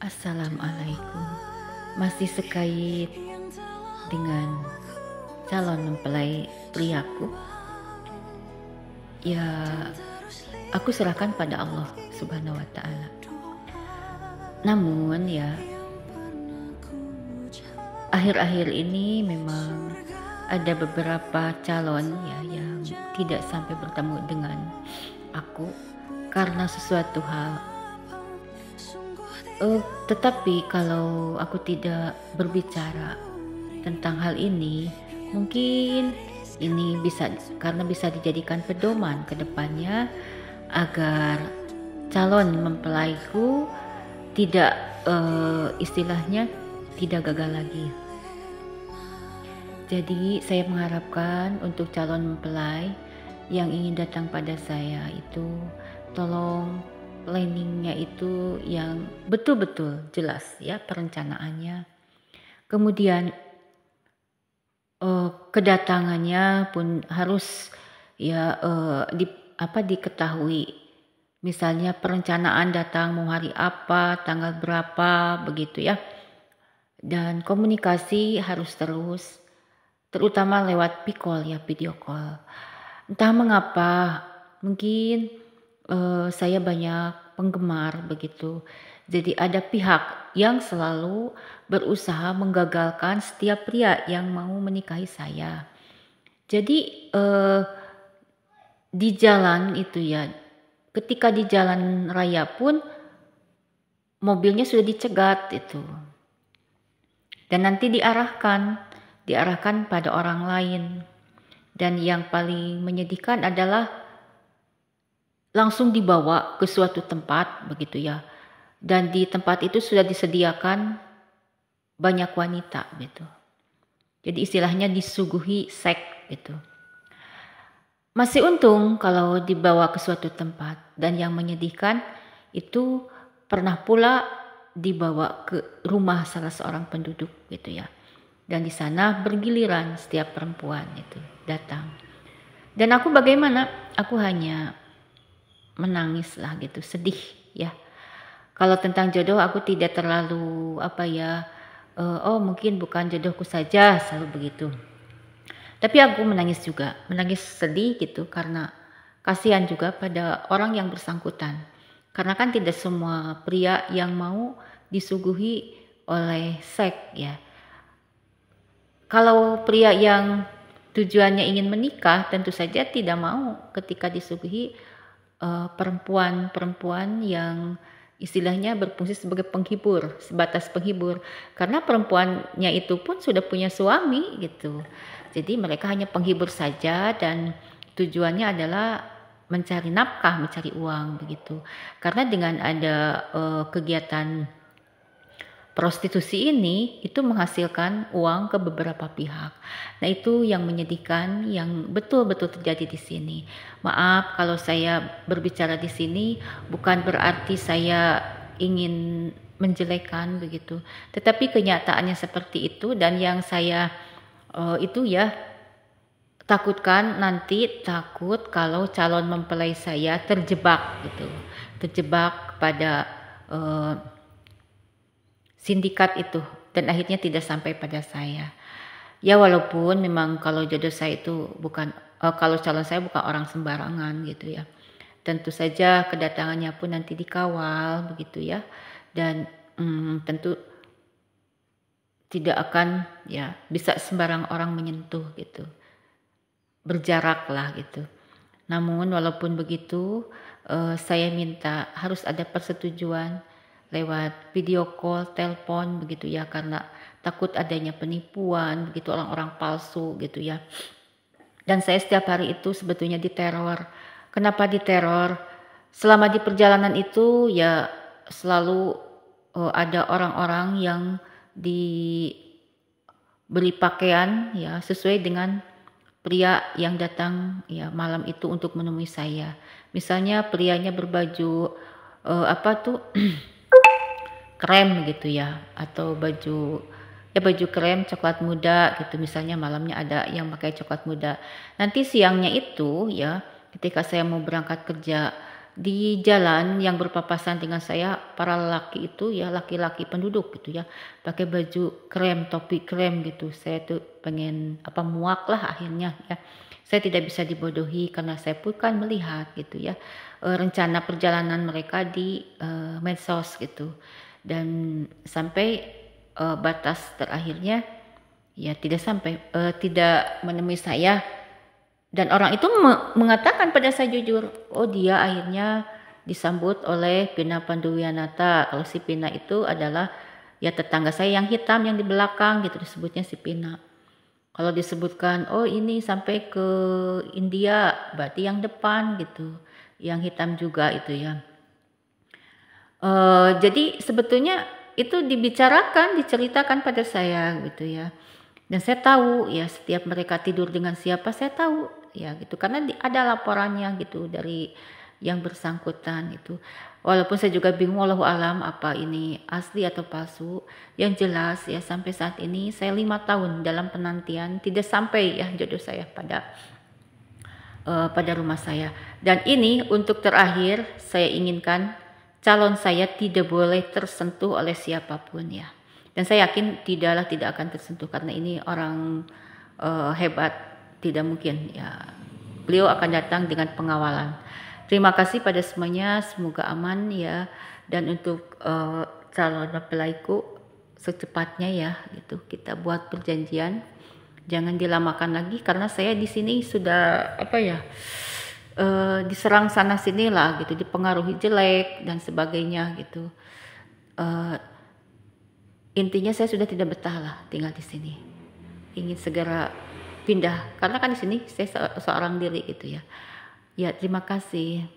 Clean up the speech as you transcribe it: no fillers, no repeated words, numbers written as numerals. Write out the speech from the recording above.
Assalamualaikum. Masih sekait dengan calon mempelai priaku, ya aku serahkan pada Allah Subhanahu wa Ta'ala. Namun ya, akhir-akhir ini memang ada beberapa calon ya yang tidak sampai bertemu dengan aku karena sesuatu hal. Tetapi kalau aku tidak berbicara tentang hal ini, mungkin ini bisa dijadikan pedoman ke depannya agar calon mempelaiku tidak istilahnya tidak gagal lagi. Jadi saya mengharapkan untuk calon mempelai yang ingin datang pada saya itu tolong planningnya itu yang betul-betul jelas ya perencanaannya. Kemudian kedatangannya pun harus ya diketahui. Misalnya perencanaan datang mau hari apa, tanggal berapa begitu ya. Dan komunikasi harus terus, terutama lewat video call. Entah mengapa, mungkin saya banyak penggemar begitu. Jadi ada pihak yang selalu berusaha menggagalkan setiap pria yang mau menikahi saya. Jadi di jalan itu ya, ketika di jalan raya pun mobilnya sudah dicegat itu. Dan nanti diarahkan pada orang lain. Dan yang paling menyedihkan adalah langsung dibawa ke suatu tempat begitu ya. Dan di tempat itu sudah disediakan banyak wanita gitu. Jadi istilahnya disuguhi seks gitu. Masih untung kalau dibawa ke suatu tempat, dan yang menyedihkan itu pernah pula dibawa ke rumah salah seorang penduduk gitu ya. Dan di sana bergiliran setiap perempuan itu datang. Dan aku bagaimana? Aku hanya menangis lah gitu, sedih ya. Kalau tentang jodoh aku tidak terlalu mungkin bukan jodohku saja, selalu begitu. Tapi aku menangis juga, menangis sedih gitu karena kasihan juga pada orang yang bersangkutan. Karena kan tidak semua pria yang mau disuguhi oleh seks ya. Kalau pria yang tujuannya ingin menikah tentu saja tidak mau ketika disuguhi perempuan-perempuan yang istilahnya berfungsi sebagai penghibur, sebatas penghibur. Karena perempuannya itu pun sudah punya suami gitu. Jadi mereka hanya penghibur saja dan tujuannya adalah mencari nafkah, mencari uang begitu. Karena dengan ada kegiatan prostitusi ini itu menghasilkan uang ke beberapa pihak. Nah, itu yang menyedihkan, yang betul-betul terjadi di sini. Maaf kalau saya berbicara di sini bukan berarti saya ingin menjelekkan begitu. Tetapi kenyataannya seperti itu, dan yang saya takutkan takut kalau calon mempelai saya terjebak gitu. Terjebak pada sindikat itu dan akhirnya tidak sampai pada saya. Ya walaupun memang kalau jodoh saya itu kalau calon saya bukan orang sembarangan gitu ya. Tentu saja kedatangannya pun nanti dikawal begitu ya. Dan tentu tidak akan ya bisa sembarang orang menyentuh gitu. Berjarak lah gitu. Namun walaupun begitu saya minta harus ada persetujuan lewat video call, telepon begitu ya, karena takut adanya penipuan begitu, orang-orang palsu gitu ya. Dan saya setiap hari itu sebetulnya diteror. Kenapa diteror? Selama di perjalanan itu ya selalu ada orang-orang yang diberi pakaian ya sesuai dengan pria yang datang ya malam itu untuk menemui saya. Misalnya prianya berbaju krem gitu ya, atau baju krem coklat muda gitu, misalnya malamnya ada yang pakai coklat muda. Nanti siangnya itu ya ketika saya mau berangkat kerja di jalan yang berpapasan dengan saya para laki itu ya, laki-laki penduduk gitu ya, pakai baju krem, topi krem gitu. Saya tuh pengen muak lah akhirnya ya. Saya tidak bisa dibodohi karena saya pun kan melihat gitu ya rencana perjalanan mereka di medsos gitu, dan sampai batas terakhirnya ya tidak menemui saya. Dan orang itu mengatakan pada saya jujur, oh dia akhirnya disambut oleh Pina Panduwianata. Kalau si Pina itu adalah ya tetangga saya yang hitam yang di belakang gitu, disebutnya si Pina. Kalau disebutkan, oh ini sampai ke India, berarti yang depan gitu, yang hitam juga itu ya. Jadi sebetulnya itu diceritakan pada saya gitu ya. Dan saya tahu ya setiap mereka tidur dengan siapa saya tahu ya gitu, karena ada laporannya gitu dari yang bersangkutan itu. Walaupun saya juga bingung wallahu alam apa ini asli atau palsu. Yang jelas ya sampai saat ini saya 5 tahun dalam penantian tidak sampai ya jodoh saya pada rumah saya. Dan ini untuk terakhir saya inginkan calon saya tidak boleh tersentuh oleh siapapun ya. Dan saya yakin tidak akan tersentuh karena ini orang hebat, tidak mungkin ya. Beliau akan datang dengan pengawalan. Terima kasih pada semuanya, semoga aman ya. Dan untuk calon mempelaiku secepatnya ya gitu kita buat perjanjian. Jangan dilamakan lagi karena saya di sini sudah diserang sana sini lah gitu, dipengaruhi jelek dan sebagainya gitu. Intinya saya sudah tidak betah lah tinggal di sini. Ingin segera pindah karena kan di sini saya seorang diri gitu ya. Ya, terima kasih.